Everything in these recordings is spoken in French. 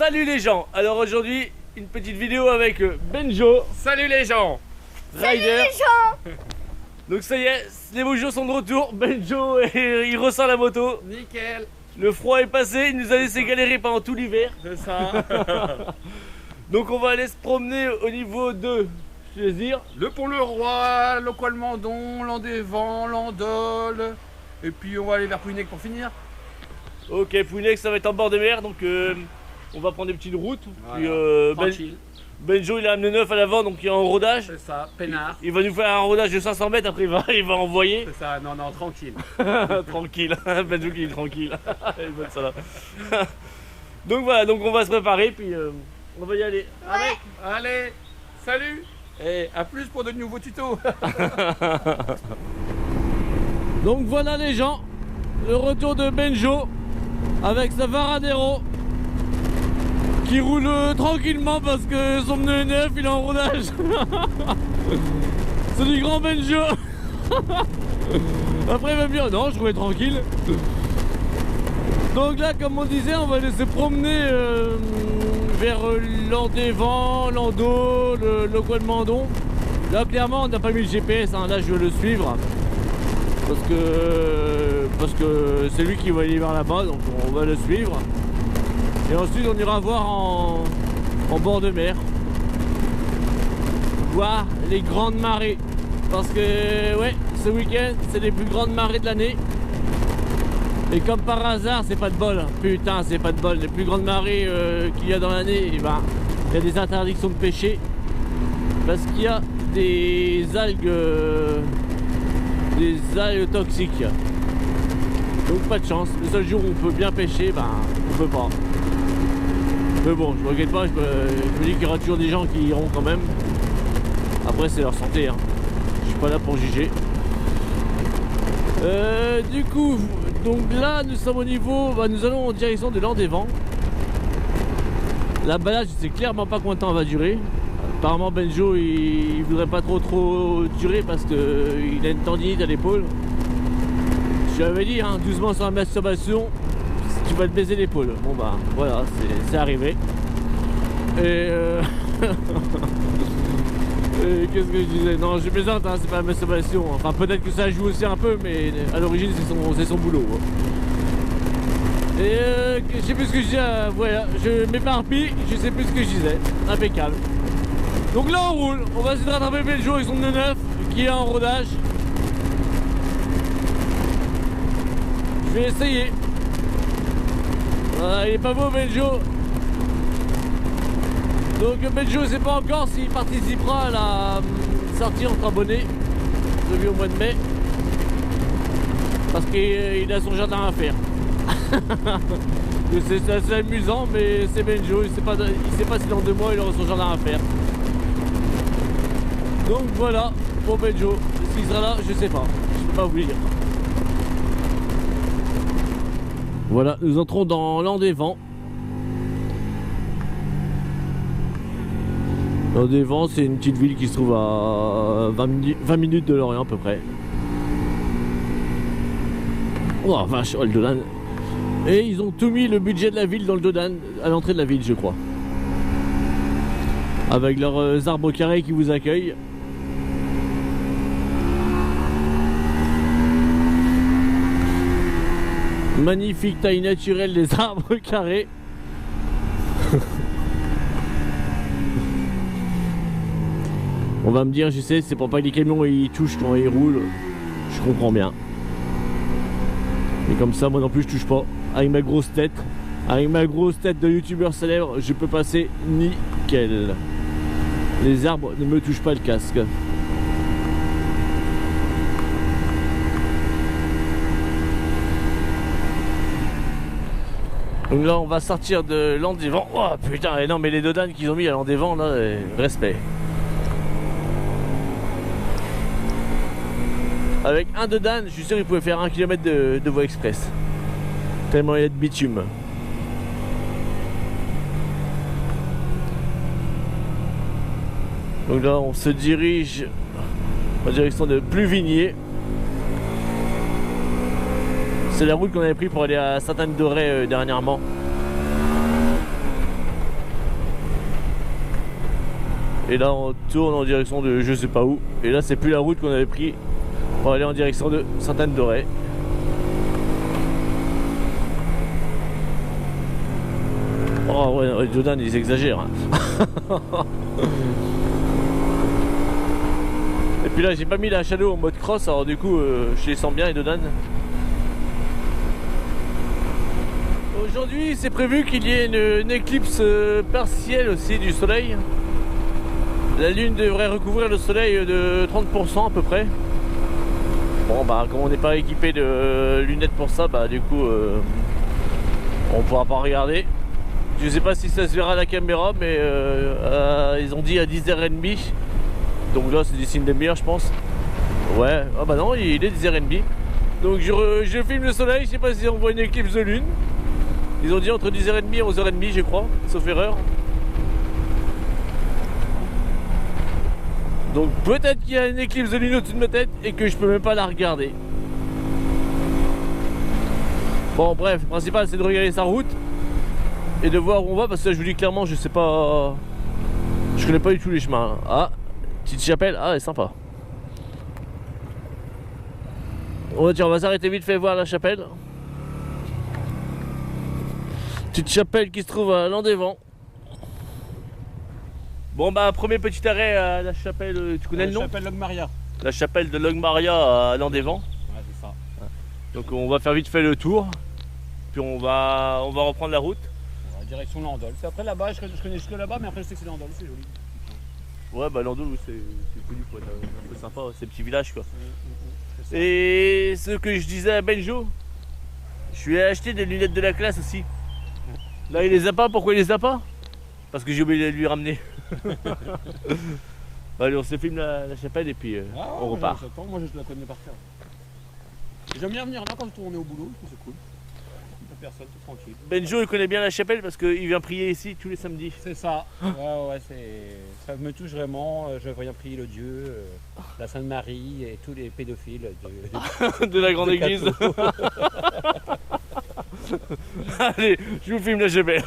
Salut les gens. Alors aujourd'hui, une petite vidéo avec Benjo. Salut les gens. Rider. Salut les gens. Donc ça y est, les beaux jours sont de retour. Benjo, il ressort la moto. Nickel. Le froid est passé, il nous a laissé galérer pendant tout l'hiver. C'est ça. Donc on va aller se promener au niveau de, je veux dire, Le Pont-le-Roi, Locoal-Mandon, Landévent, Landol. Et puis on va aller vers Pouinec pour finir. ok, Pouinec, ça va être en bord de mer, donc on va prendre des petites routes. Voilà. Puis, Tranquille. Benjo il a amené neuf à l'avant, donc il est en rodage. C'est ça, peinard. Il va nous faire un rodage de 500 mètres, après il va envoyer. C'est ça, non, tranquille. Tranquille, Benjo qui est tranquille. Il est bonne, ça là. Donc voilà, donc on va se préparer, puis on va y aller. Allez, allez, salut. Et à plus pour de nouveaux tutos. Donc voilà les gens, le retour de Benjo avec sa Varadero qui roule tranquillement parce que son pneu neuf il est en rodage. C'est du grand Benjo. Après il va me dire non, je roulais tranquille. Donc là comme on disait, on va aller se promener vers Landévent, Lando, le Locoal-Mandon. Là clairement on n'a pas mis le GPS, hein. Là je vais le suivre parce que c'est lui qui va aller vers là-bas, donc on va le suivre. Et ensuite on ira voir en bord de mer, voir les grandes marées, parce que ouais, ce week-end c'est les plus grandes marées de l'année. Et comme par hasard, c'est pas de bol, putain c'est pas de bol, les plus grandes marées qu'il y a dans l'année, il y a des interdictions de pêcher parce qu'il y a des algues toxiques. Donc pas de chance, le seul jour où on peut bien pêcher, on peut pas. Mais bon, je regrette pas, je me dis qu'il y aura toujours des gens qui iront quand même. Après c'est leur santé, hein. Je suis pas là pour juger. Du coup, donc là nous sommes au niveau, nous allons en direction de Landévent. La balade, je sais clairement pas combien de temps elle va durer. Apparemment Benjo il voudrait pas trop durer parce qu'il a une tendinite à l'épaule. Je lui avais dit, hein, doucement sur la masturbation, tu vas te baiser l'épaule. Bon bah voilà, c'est arrivé. Et, et qu'est-ce que je disais? Non, je plaisante, hein, c'est pas la masturbation. Enfin peut-être que ça joue aussi un peu, mais à l'origine c'est son boulot. Et je sais plus ce que je disais, voilà, je m'éparpille, je sais plus ce que je disais. Impeccable. Donc là on roule, on va essayer de rattraper Benjo avec son pneu neuf qui est en rodage. Je vais essayer. Il est pas beau Benjo. Donc Benjo ne sait pas encore s'il participera à la sortie entre abonnés prévue au mois de mai. Parce qu'il a son jardin à faire. C'est assez amusant, mais c'est Benjo, il sait pas si dans 2 mois il aura son jardin à faire. Donc voilà pour Benjo. S'il sera là, je sais pas. Je peux pas vous le dire. Voilà, nous entrons dans Landévent. Landévent, c'est une petite ville qui se trouve à 20 minutes de Lorient à peu près. Oh vache, oh, le Dodan. Et ils ont tout mis le budget de la ville dans le Dodan, à l'entrée de la ville je crois. Avec leurs arbres carrés qui vous accueillent. Magnifique taille naturelle des arbres carrés. On va me dire, je sais, c'est pour pas que les camions ils touchent quand ils roulent. Je comprends bien. Mais comme ça, moi non plus je touche pas. Avec ma grosse tête de youtubeur célèbre, je peux passer nickel. Les arbres ne me touchent pas le casque. Donc là on va sortir de Landévent. Oh putain, non mais les Dodan qu'ils ont mis à Landévent là, respect. Avec un Dodan, je suis sûr qu'il pouvait faire 1 km de voie express. Tellement il y a de bitume. Donc là on se dirige en direction de Pluvigné. C'est la route qu'on avait pris pour aller à Sainte-Anne-d'Auray dernièrement. Et là on tourne en direction de je sais pas où. Et là c'est plus la route qu'on avait pris pour aller en direction de Sainte-Anne-d'Auray. Oh ouais, Dodan ils exagèrent hein. Et puis là j'ai pas mis la Shadow en mode cross, alors du coup je les sens bien les Dodan. Aujourd'hui c'est prévu qu'il y ait une éclipse partielle aussi du soleil. La lune devrait recouvrir le soleil de 30% à peu près. Bon bah comme on n'est pas équipé de lunettes pour ça, bah du coup on pourra pas regarder. Je sais pas si ça se verra à la caméra, mais ils ont dit à 10h30. Donc là c'est d'ici une demi-heure je pense. Ouais, ah bah non il est 10h30. Donc je filme le soleil, je sais pas si on voit une éclipse de lune. Ils ont dit entre 10h30 et 11h30 je crois, sauf erreur. Donc peut-être qu'il y a une éclipse de lune au-dessus de ma tête et que je peux même pas la regarder. Bon bref, le principal c'est de regarder sa route et de voir où on va, parce que là je vous dis clairement je sais pas. Je connais pas du tout les chemins. Ah, petite chapelle, ah elle est sympa. On va s'arrêter vite fait voir la chapelle. Petite chapelle qui se trouve à Landévent. Bon bah premier petit arrêt à la chapelle, tu connais le nom? La chapelle Logmaria. La chapelle de Logmaria à Landévent. Ouais c'est ça. Donc on va faire vite fait le tour. Puis on va reprendre la route. Ouais, direction Landol. C'est après là-bas, je connais jusque là-bas, mais après je sais que c'est Landol, c'est joli. Ouais bah Landol c'est connu quoi, un peu sympa, c'est un petit village quoi. Et ce que je disais à Benjo, je lui ai acheté des lunettes de la classe aussi. Là il les a pas, pourquoi il les a pas? Parce que j'ai oublié de lui ramener. Allez on se filme la chapelle et puis on repart. Moi je la connais par cœur. J'aime bien venir là quand je tourne au boulot, c'est cool. Personne, tout tranquille. Benjo il connaît bien la chapelle parce qu'il vient prier ici tous les samedis. C'est ça. Ouais, ça me touche vraiment. Je viens prier le Dieu, la Sainte Marie et tous les pédophiles de la grande église. Allez, je vous filme la chapelle.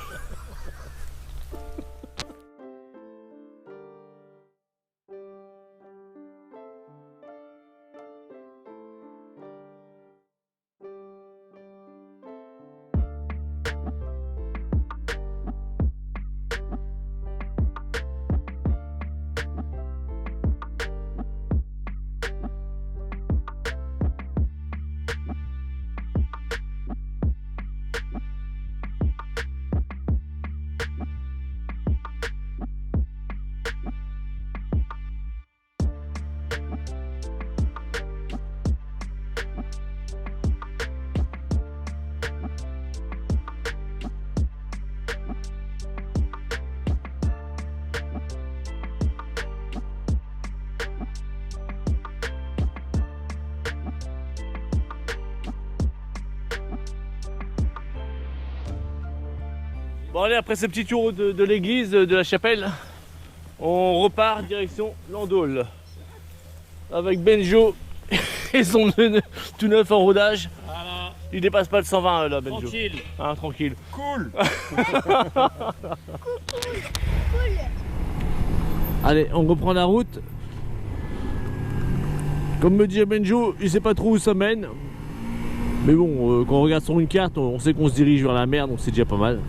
Bon allez, après ce petit tour de l'église, de la chapelle, on repart direction Landol. Avec Benjo et son tout neuf en rodage. Voilà. Il dépasse pas le 120 là Benjo. Tranquille. Hein, tranquille. Cool. Allez, on reprend la route. Comme me dit Benjo, il sait pas trop où ça mène. Mais bon, quand on regarde sur une carte, on sait qu'on se dirige vers la mer, donc c'est déjà pas mal.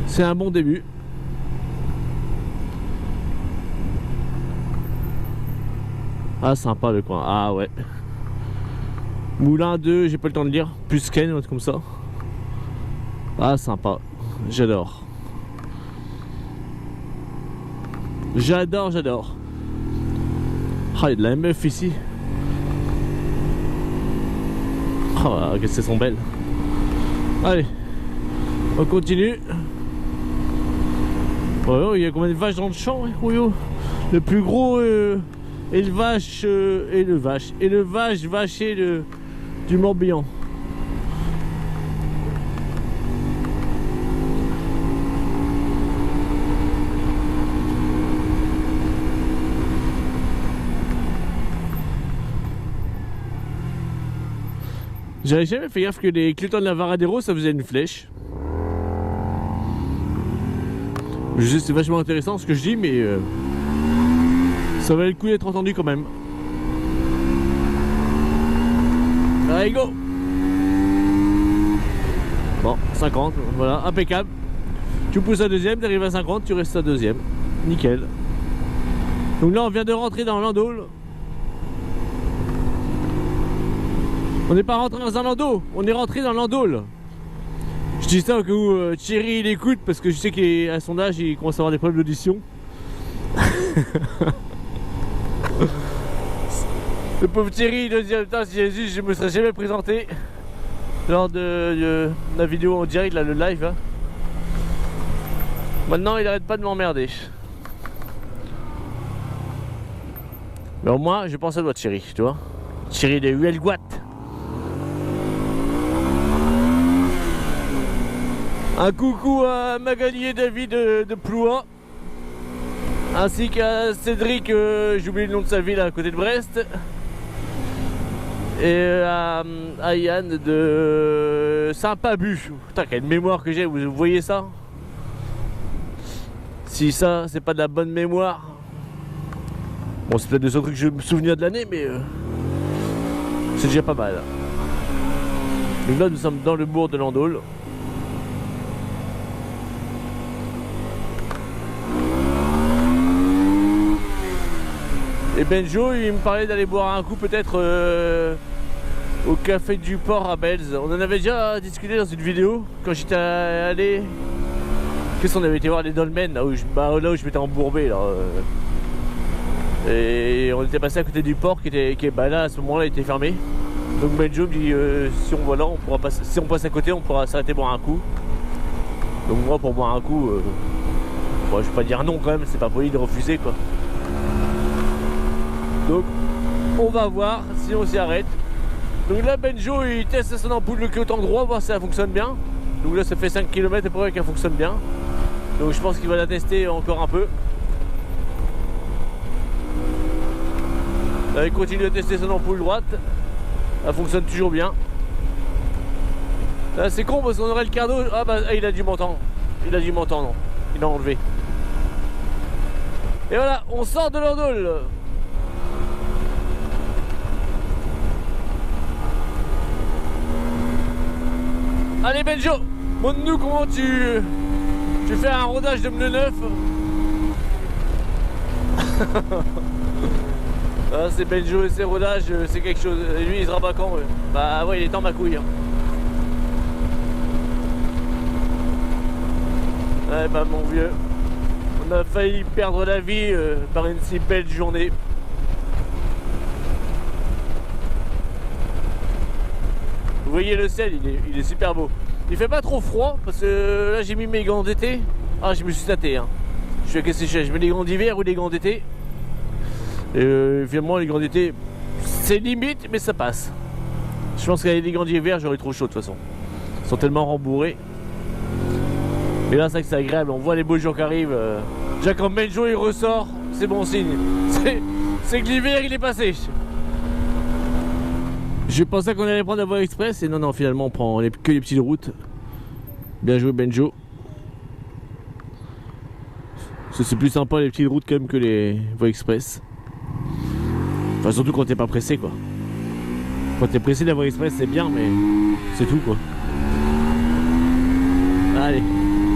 C'est un bon début. Ah sympa le coin, ah ouais. Moulin 2, j'ai pas le temps de lire. Plus Ken, comme ça. Ah sympa, j'adore. J'adore, j'adore. Ah, il y a de la MF ici. Ah, qu'est-ce qu'elles sont belles. Allez, on continue. Oh, il y a combien de vaches dans le champ, hein, oui, oh. Le plus gros élevage vacher du Morbihan. J'avais jamais fait gaffe que les Clétons de la Varadero ça faisait une flèche. Je sais c'est vachement intéressant ce que je dis mais Ça valait le coup d'être entendu quand même. Allez, go! Bon, 50, voilà, impeccable. Tu pousses à deuxième, tu arrives à 50, tu restes à deuxième. Nickel. Donc là, on vient de rentrer dans Landau. On n'est pas rentré dans un landau, on est rentré dans l'Andol. Je dis ça au cas où Thierry il écoute parce que je sais qu'à son âge il commence à avoir des problèmes d'audition. Le pauvre Thierry il doit se dire putain si Jésus je me serais jamais présenté lors de la vidéo en direct là, le live hein. Maintenant il arrête pas de m'emmerder. Mais au moins je pense à toi Thierry, tu vois. Thierry de Huelgoat. Un coucou à Magali et David de Ploua, ainsi qu'à Cédric, j'ai oublié le nom de sa ville à côté de Brest, et à Yann de Saint-Pabu. Putain, quelle mémoire que j'ai, vous voyez ça? Si ça, c'est pas de la bonne mémoire. Bon, c'est peut-être le seul truc que je me souviens de l'année, mais c'est déjà pas mal. Donc là, nous sommes dans le bourg de Landol. Et Benjo, il me parlait d'aller boire un coup peut-être au café du port à Belz. On en avait déjà discuté dans une vidéo quand j'étais allé. Qu'est-ce qu'on avait été voir les dolmens là où je m'étais embourbé là. Et on était passé à côté du port qui bah là à ce moment-là il était fermé. Donc Benjo me dit si on va là, on pourra passer, si on passe à côté, on pourra s'arrêter boire un coup. Donc moi pour boire un coup, bon, je vais pas dire non quand même, c'est pas poli de refuser quoi. Donc on va voir si on s'y arrête. Donc là Benjo il teste son ampoule de côté droit, voir si ça fonctionne bien. Donc là ça fait 5 km et pour qu'elle fonctionne bien. Donc je pense qu'il va la tester encore un peu. Là il continue à tester son ampoule droite. Elle fonctionne toujours bien. Là c'est con parce qu'on aurait le cardo. Ah bah il a dû m'entendre. Il a dû m'entendre, non. Il a enlevé. Et voilà, on sort de Landol. Allez Benjo, montre-nous comment tu fais un rodage de pneu neuf. Ah, c'est Benjo et ses rodages, c'est quelque chose. Et lui il se rabat quand bah ouais il est temps ma couille hein. Ouais bah mon vieux, on a failli perdre la vie par une si belle journée. Vous voyez le ciel, il est super beau. Il fait pas trop froid parce que là j'ai mis mes gants d'été. Ah je me suis tâté hein. Je fais qu'est-ce que je mets des gants d'hiver ou des gants d'été. Et finalement les gants d'été c'est limite mais ça passe. Je pense qu'avec les gants d'hiver j'aurais trop chaud de toute façon. Ils sont tellement rembourrés. Mais là c'est vrai que c'est agréable, on voit les beaux jours qui arrivent. Déjà quand Benjo il ressort, c'est bon signe. C'est que l'hiver il est passé. Je pensais qu'on allait prendre la voie express et non finalement on prend que les petites routes. Bien joué Benjo. C'est plus sympa les petites routes quand même que les voies express. Enfin surtout quand t'es pas pressé quoi. Quand t'es pressé la voie express c'est bien mais c'est tout quoi. Allez,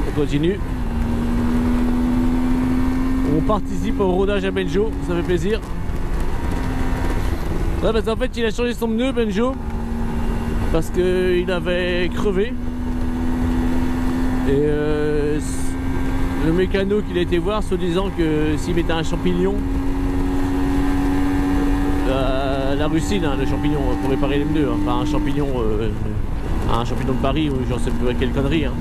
on continue. On participe au rodage à Benjo, ça fait plaisir. Ouais, parce qu'en fait il a changé son pneu Benjo parce qu'il avait crevé et le mécano qu'il a été voir se disant que s'il mettait un champignon la Russie hein, le champignon pour réparer les pneus hein, pas un champignon de Paris ou j'en sais pas quelle connerie hein.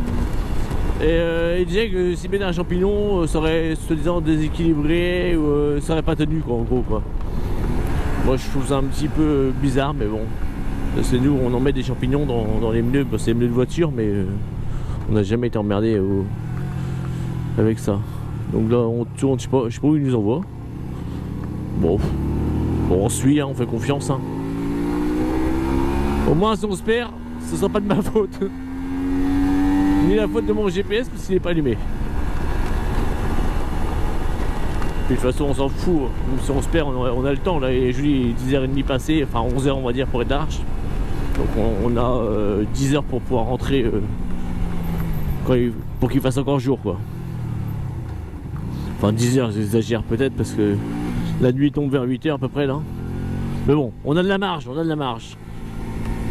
Et il disait que s'il mettait un champignon ça aurait se disant déséquilibré ou ça aurait pas tenu quoi en gros quoi. Moi je trouve ça un petit peu bizarre mais bon. C'est nous on en met des champignons dans les pneus, c'est les pneus de voiture mais on n'a jamais été emmerdé avec ça. Donc là on tourne, je sais pas où il nous envoie. Bon on suit, hein, on fait confiance. Hein. Au moins si on se perd, ce sera pas de ma faute. Ni la faute de mon GPS parce qu'il n'est pas allumé. Puis de toute façon on s'en fout, même si on se perd, on a le temps là, et Julie 10h30 passées, enfin 11h on va dire pour être d'Arche. Donc on a 10 heures pour pouvoir rentrer pour qu'il fasse encore jour quoi. Enfin 10 heures j'exagère peut-être parce que la nuit tombe vers 8 heures à peu près là. Mais bon, on a de la marge, on a de la marge.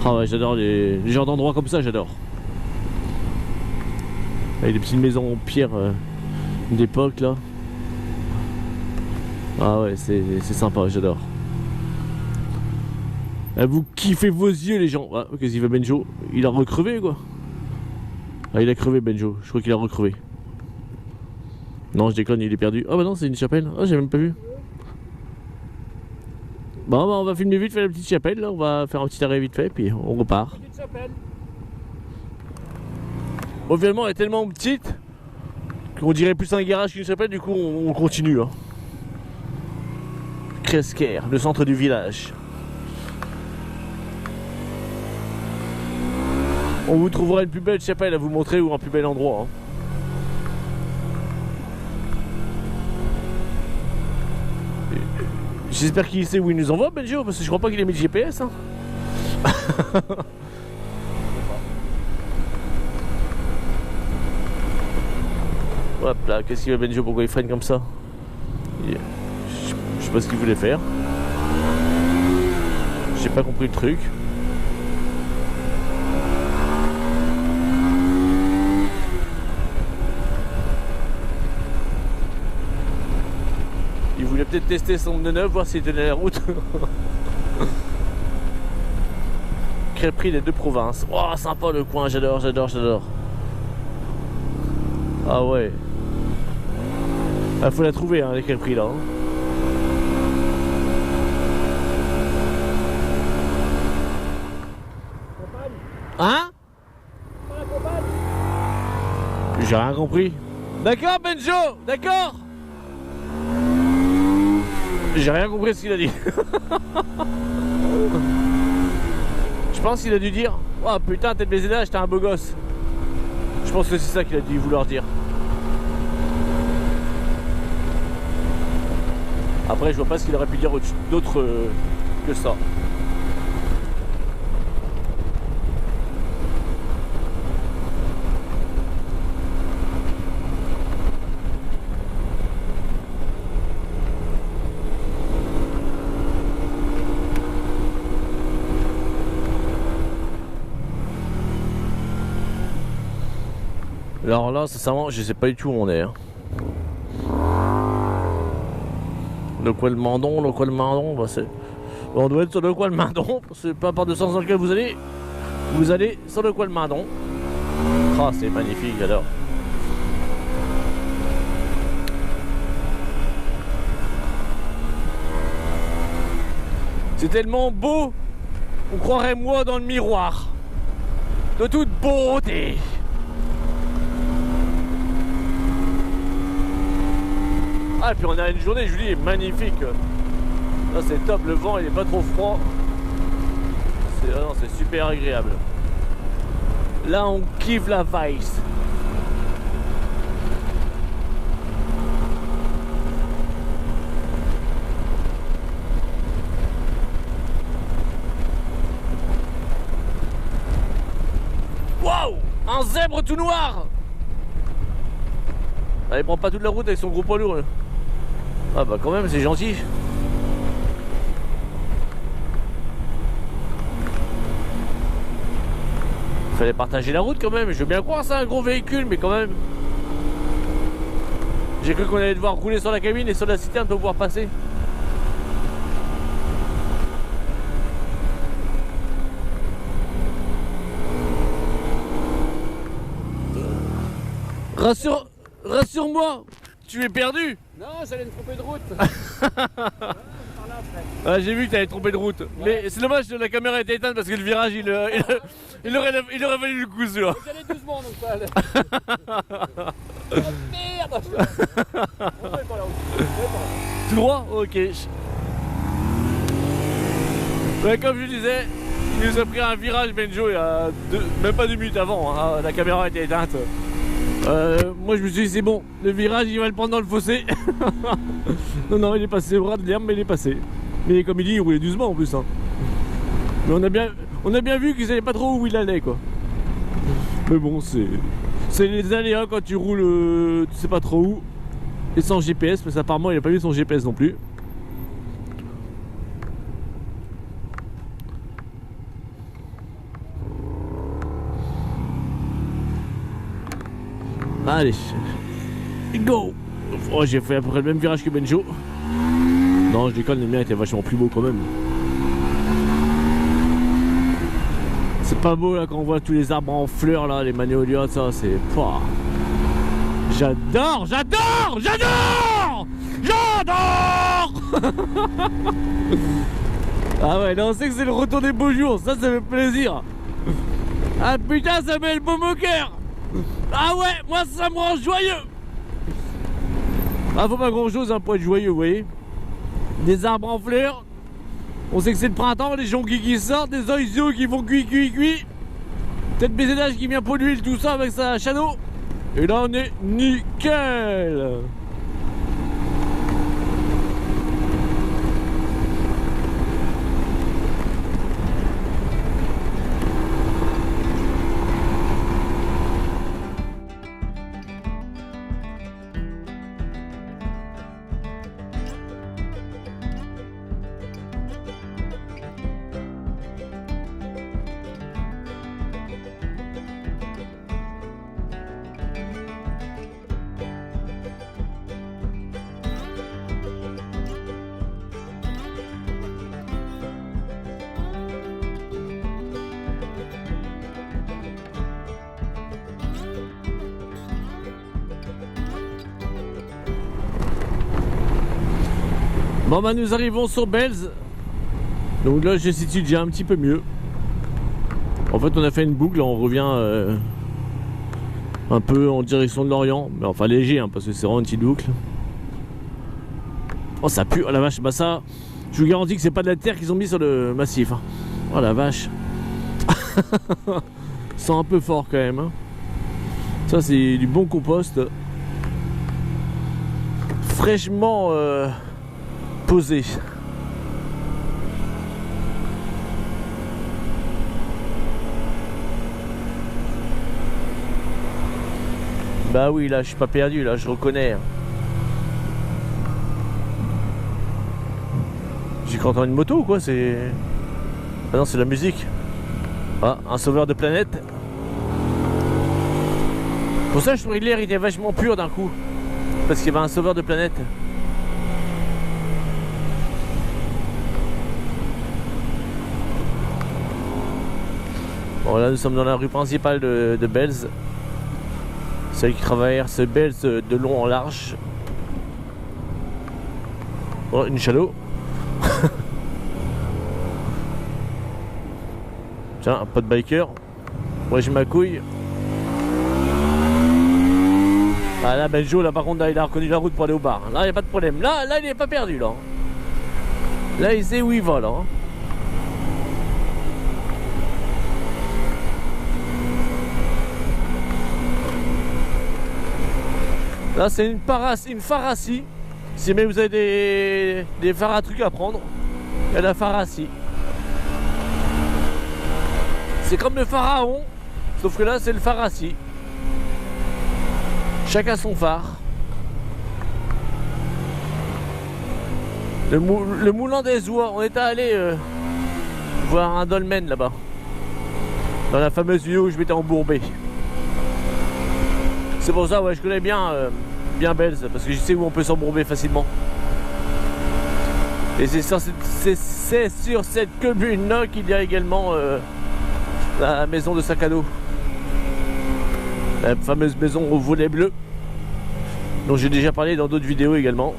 Ah ouais, j'adore les genres d'endroits comme ça, j'adore. Avec des petites maisons en pierre d'époque là. Ah ouais, c'est sympa, j'adore. Vous kiffez vos yeux les gens. Ah, qu'est-ce qu'il fait Benjo? Il a recrevé quoi? Ah il a crevé Benjo, je crois qu'il a recrevé. Non je déconne, il est perdu. Ah bah non c'est une chapelle, ah j'ai même pas vu. Bon bah on va filmer vite fait la petite chapelle là, on va faire un petit arrêt vite fait puis on repart. Bon finalement elle est tellement petite qu'on dirait plus un garage qu'une chapelle, du coup on continue hein. Kresker, le centre du village. On vous trouvera une plus belle chapelle à vous montrer ou un plus bel endroit hein. J'espère qu'il sait où il nous envoie Benjo, parce que je crois pas qu'il ait mis de GPS hein. Hop là, qu'est-ce qu'il veut Benjo? Pourquoi il freine comme ça? Je sais pas ce qu'il voulait faire. J'ai pas compris le truc. Il voulait peut-être tester son pneu neuf, voir s'il tenait la route. Crêperie des deux provinces. Oh sympa le coin, j'adore, j'adore, j'adore. Ah ouais. Ah, faut la trouver hein, les crêperies là. Hein? J'ai rien compris. D'accord Benjo, d'accord. J'ai rien compris ce qu'il a dit. Je pense qu'il a dû dire oh putain t'es baisé là, j'étais un beau gosse. Je pense que c'est ça qu'il a dû vouloir dire. Après je vois pas ce qu'il aurait pu dire d'autre que ça. Alors là, sincèrement, je sais pas du tout où on est. Hein. Le coin le Mandon, le coin le Mandon, bah on doit être sur le coin le Mandon, c'est peu importe le sens dans lequel vous allez sur le coin le Mandon. Ah, c'est magnifique, j'adore. C'est tellement beau, on croirait moi dans le miroir, de toute beauté. Ah et puis on a une journée, Julie, est magnifique. Là c'est top, le vent il est pas trop froid. C'est super agréable. Là on kiffe la vice. Waouh, un zèbre tout noir. Ah, il prend pas toute la route avec son gros poids lourd. Ah bah quand même c'est gentil. Fallait partager la route quand même. Je veux bien croire c'est un gros véhicule mais quand même. J'ai cru qu'on allait devoir rouler sur la cabine et sur la citerne pour pouvoir passer. Rassure-moi, tu es perdu. Non, j'allais me tromper de route. Ah, j'ai vu que tu allais tromper de route. Ouais. Mais c'est dommage que la caméra était éteinte parce que le virage il aurait valu le coup celui-là. J'allais doucement donc ça. Oh, merde. Tout droit? Ok. Ouais, comme je disais, il nous a pris un virage Benjo il y a même pas 2 minutes avant. Hein. La caméra était éteinte. Moi je me suis dit c'est bon, le virage il va le prendre dans le fossé. Non, il est passé au ras de l'herbe, mais il est passé. Mais comme il dit, il roulait doucement en plus. Hein. Mais on a bien vu qu'il savait pas trop où il allait quoi. Mais bon, c'est les aléas quand tu roules, tu sais pas trop où. Et sans GPS, parce qu'apparemment il a pas vu son GPS non plus. Allez, go. Oh, j'ai fait à peu près le même virage que Benjo. Non, je déconne, le mien était vachement plus beau quand même. C'est pas beau là quand on voit tous les arbres en fleurs là, les magnolia, ça c'est... J'adore. Ah ouais, là on sait que c'est le retour des beaux jours, ça fait plaisir. Ah putain, ça met le baume au cœur. Ah ouais, moi ça me rend joyeux. Ah, faut pas grand chose hein, pour être joyeux, vous voyez. Des arbres en fleurs. On sait que c'est le printemps, les jonquilles qui sortent, des oiseaux qui font cuit. Peut-être BZH qui vient polluer tout ça avec sa shadow. Et là on est nickel. Bon bah nous arrivons sur Belz. Donc là je situe déjà un petit peu mieux. En fait on a fait une boucle, on revient un peu en direction de l'Orient. Mais enfin léger hein, parce que c'est vraiment une petite boucle. Oh ça pue, oh la vache, bah ça je vous garantis que c'est pas de la terre qu'ils ont mis sur le massif hein. Oh la vache. C'est un peu fort quand même hein. Ça c'est du bon compost. Fraîchement posé. Bah oui là je suis pas perdu là, je reconnais. J'ai cru entendre une moto ou quoi? C'est... Ah non c'est la musique. Ah, un sauveur de planète. Pour ça je trouvais que l'air était vachement pur d'un coup. Parce qu'il y avait un sauveur de planète. Bon là nous sommes dans la rue principale de Belz. Celle qui traverse Belz de long en large. Oh une shadow. Tiens un pote biker. Moi j'ai ma couille. Ah là Benjo là par contre là, il a reconnu la route pour aller au bar. Là il n'y a pas de problème. Là il n'est pas perdu là. Là il sait où il va là. Là c'est une pharmacie. Si jamais vous avez des phares à trucs à prendre, il y a la pharmacie. C'est comme le pharaon, sauf que là c'est le pharmacie. Chacun son phare. Le moulin des oies, on était allé voir un dolmen là-bas. Dans la fameuse vidéo où je m'étais embourbé. C'est pour ça ouais je connais bien Belz parce que je sais où on peut s'embourber facilement. Et c'est sur cette commune là qu'il y a également la maison de sac à dos. La fameuse maison au volet bleu dont j'ai déjà parlé dans d'autres vidéos également.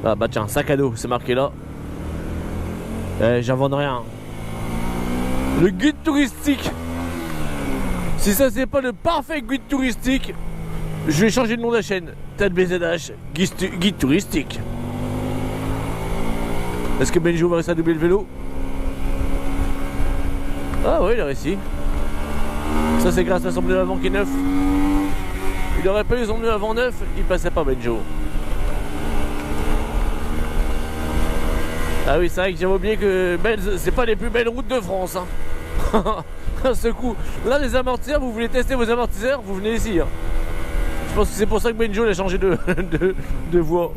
Ah bah tiens, sac à dos, c'est marqué là. J'invente rien. Le guide touristique. Si ça c'est pas le parfait guide touristique, je vais changer de nom de la chaîne. Tad BZH, guide touristique. Est-ce que Benjo va rester à doubler le vélo? Ah oui, il est réussi. Ça c'est grâce à son pneu avant qui est neuf. Il aurait pas eu son pneu avant neuf, il passait pas Benjo. Ah oui, c'est vrai que j'avais oublié que Belz, c'est pas les plus belles routes de France. Hein. Ce coup, là les amortisseurs, vous voulez tester vos amortisseurs, vous venez ici. Hein. Je pense que c'est pour ça que Benjo a changé de voie.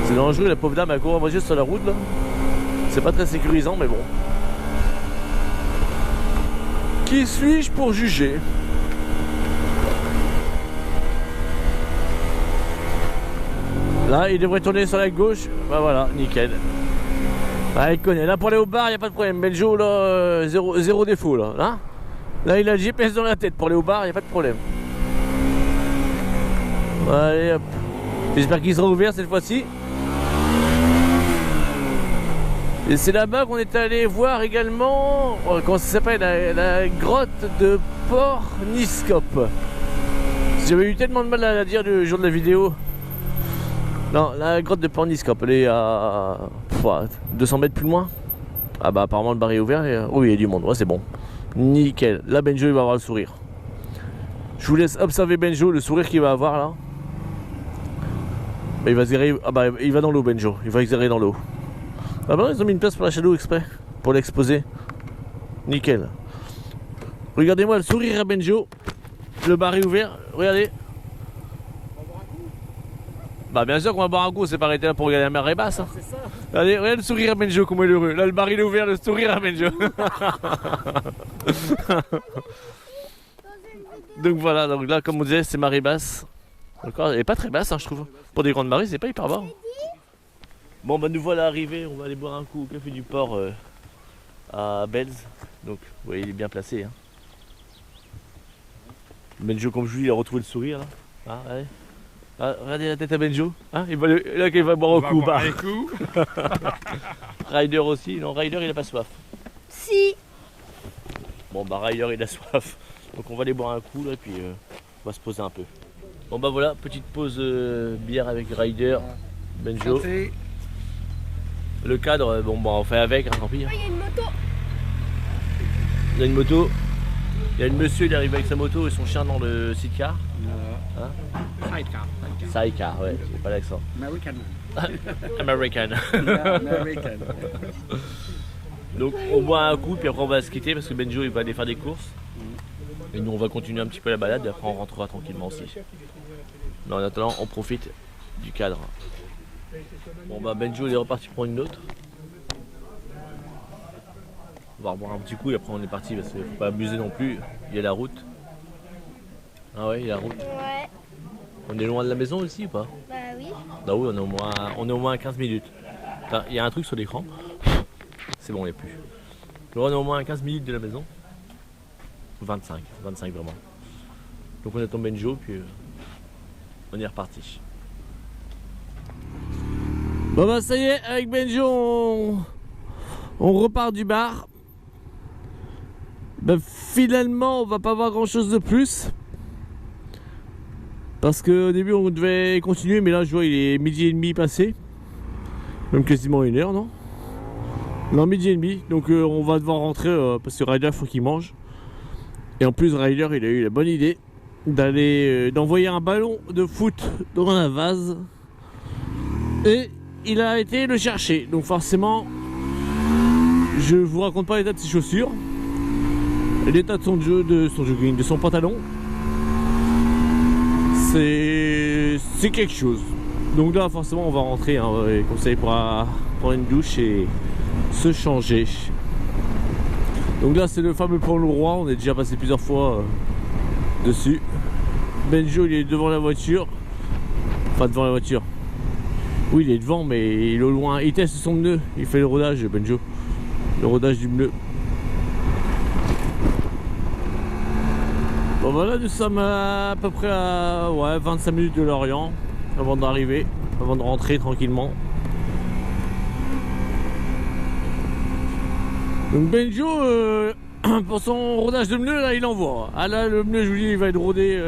C'est dangereux, la pauvre dame, elle court juste sur la route là. C'est pas très sécurisant, mais bon. Qui suis-je pour juger? Là, il devrait tourner sur la gauche. Bah voilà, nickel. Bah, il connaît. Là, pour aller au bar, il n'y a pas de problème. Benjo, là, zéro défaut là. Là, il a le GPS dans la tête. Pour aller au bar, il n'y a pas de problème. Allez, hop. J'espère qu'il sera ouvert cette fois-ci. Et c'est là-bas qu'on est allé voir également, comment ça s'appelle, la grotte de Port-Niskopp. J'avais eu tellement de mal à dire le jour de la vidéo. Non, la grotte de Port-Niskopp, elle est à 200 mètres plus loin. Ah bah apparemment le bar est ouvert et oui, il y a du monde, ouais, c'est bon. Nickel, là Benjo il va avoir le sourire. Je vous laisse observer Benjo, le sourire qu'il va avoir là. Bah, il va zérer, ah bah il va dans l'eau Benjo, il va zérer dans l'eau. Ah bah ils ont mis une place pour la Shadow exprès, pour l'exposer. Nickel. Regardez-moi le sourire à Benjo. Le bar est ouvert, regardez. Bah bien sûr qu'on va boire un coup, c'est pas arrêté là pour regarder la marée basse. Hein. C'est ça. Allez, regarde le sourire à Benjo, comment il est heureux. Là le bar il est ouvert, le sourire à Benjo. Donc voilà, donc là comme on disait c'est marée basse. Elle est pas très basse hein, je trouve. Pour des grandes marées c'est pas hyper bas. Bon bah nous voilà arrivés, on va aller boire un coup au café du port à Belz. Donc vous voyez il est bien placé. Hein. Benjo comme je vous dis il a retrouvé le sourire là. Ah, allez. Ah, regardez la tête à Benjo. Hein, là qu'il va boire au coup. Bah. Ryder aussi. Non Ryder il a pas soif. Si. Bon bah Ryder il a soif. Donc on va aller boire un coup là puis on va se poser un peu. Bon bah voilà, petite pause bière avec Ryder, Benjo. Santé. Le cadre, bon bah on fait avec, hein, tant pis. Il y a une moto. Il y a une moto. Il y a le monsieur, il arrive avec sa moto et son chien dans le sidecar. Hein Sidecar. Sidecar, ouais, j'ai pas l'accent. American. American. Yeah, American. Donc on boit un coup puis après on va se quitter parce que Benjo il va aller faire des courses. Et nous on va continuer un petit peu la balade et après on rentrera tranquillement aussi. Mais en attendant on profite du cadre. Bon bah Benjo il est reparti prendre une autre. On va reboire un petit coup et après on est parti parce qu'il faut pas abuser non plus. Il y a la route. Ah ouais il y a la route. Ouais. On est loin de la maison aussi ou pas? Bah oui. Bah oui on est au moins à 15 minutes. Enfin, il y a un truc sur l'écran. C'est bon il n'y a plus. Donc on est au moins à 15 minutes de la maison. 25 vraiment. Donc on attend Benjo puis on est reparti. Bon bah ça y est, avec Benjo on repart du bar. Bah finalement on va pas voir grand chose de plus. Parce qu'au début on devait continuer mais là je vois il est 12h30 passé. Même quasiment 1h non? Non 12h30 donc on va devoir rentrer parce que Ryder faut qu'il mange. Et en plus Ryder il a eu la bonne idée d'envoyer un ballon de foot dans un vase. Et il a été le chercher. Donc forcément je vous raconte pas l'état de ses chaussures. L'état de son jogging, de son pantalon. C'est quelque chose. Donc là forcément on va rentrer hein, comme ça il pourra prendre une douche et se changer. Donc là c'est le fameux pont Leroy, on est déjà passé plusieurs fois dessus. Benjo il est devant la voiture. Enfin devant la voiture. Oui il est devant mais il est au loin. Il teste son pneu, il fait le rodage Benjo. Le rodage du pneu. Bon voilà nous sommes à peu près à 25 minutes de Lorient avant d'arriver, avant de rentrer tranquillement. Donc Benjo pour son rodage de pneu là il envoie. Ah là le pneu je vous dis il va être rodé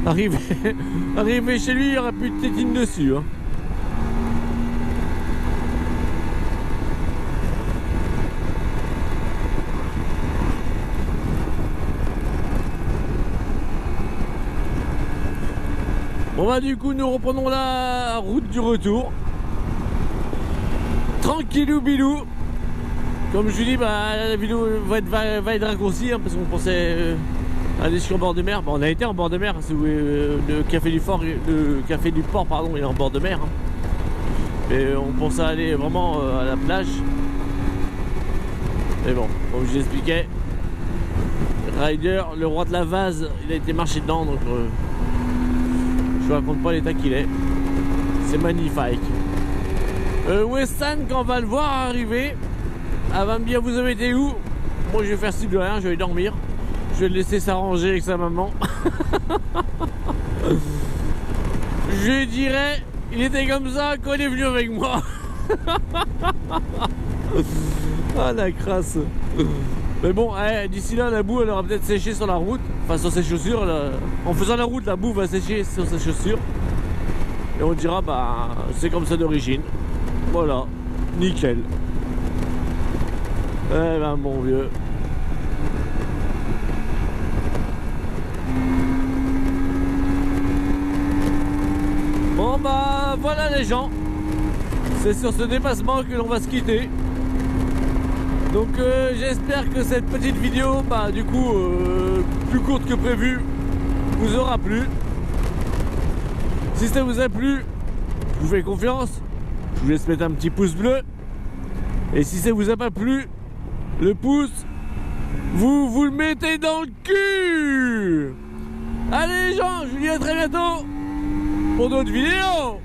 Arrivé chez lui, il n'y aura plus de tétine dessus. Hein. Bon bah du coup nous reprenons la route du retour. Tranquillou bilou. Comme je vous dis, bah, la vidéo va être raccourcie hein, parce qu'on pensait aller sur bord de mer. Bah, on a été en bord de mer, le café du port pardon, il est en bord de mer. Hein. Et on pensait aller vraiment à la plage. Mais bon, comme je l'expliquais, Ryder, le roi de la vase, il a été marché dedans donc je vous raconte pas l'état qu'il est. C'est magnifique. Weston, quand on va le voir arriver, elle va me dire vous avez été où? Moi je vais faire style de rien, je vais dormir. Je vais le laisser s'arranger avec sa maman. Je dirais, il était comme ça quand il est venu avec moi. Ah la crasse. Mais bon, d'ici là la boue elle aura peut-être séché sur la route. Enfin sur ses chaussures. En faisant la route la boue va sécher sur ses chaussures. Et on dira bah c'est comme ça d'origine. Voilà, nickel. Eh ben mon vieux. Bon bah voilà les gens. C'est sur ce dépassement que l'on va se quitter. Donc j'espère que cette petite vidéo, bah du coup plus courte que prévu, vous aura plu. Si ça vous a plu, je vous fais confiance. Je vous laisse mettre un petit pouce bleu. Et si ça vous a pas plu, le pouce, vous le mettez dans le cul. Allez les gens, je vous dis à très bientôt pour d'autres vidéos.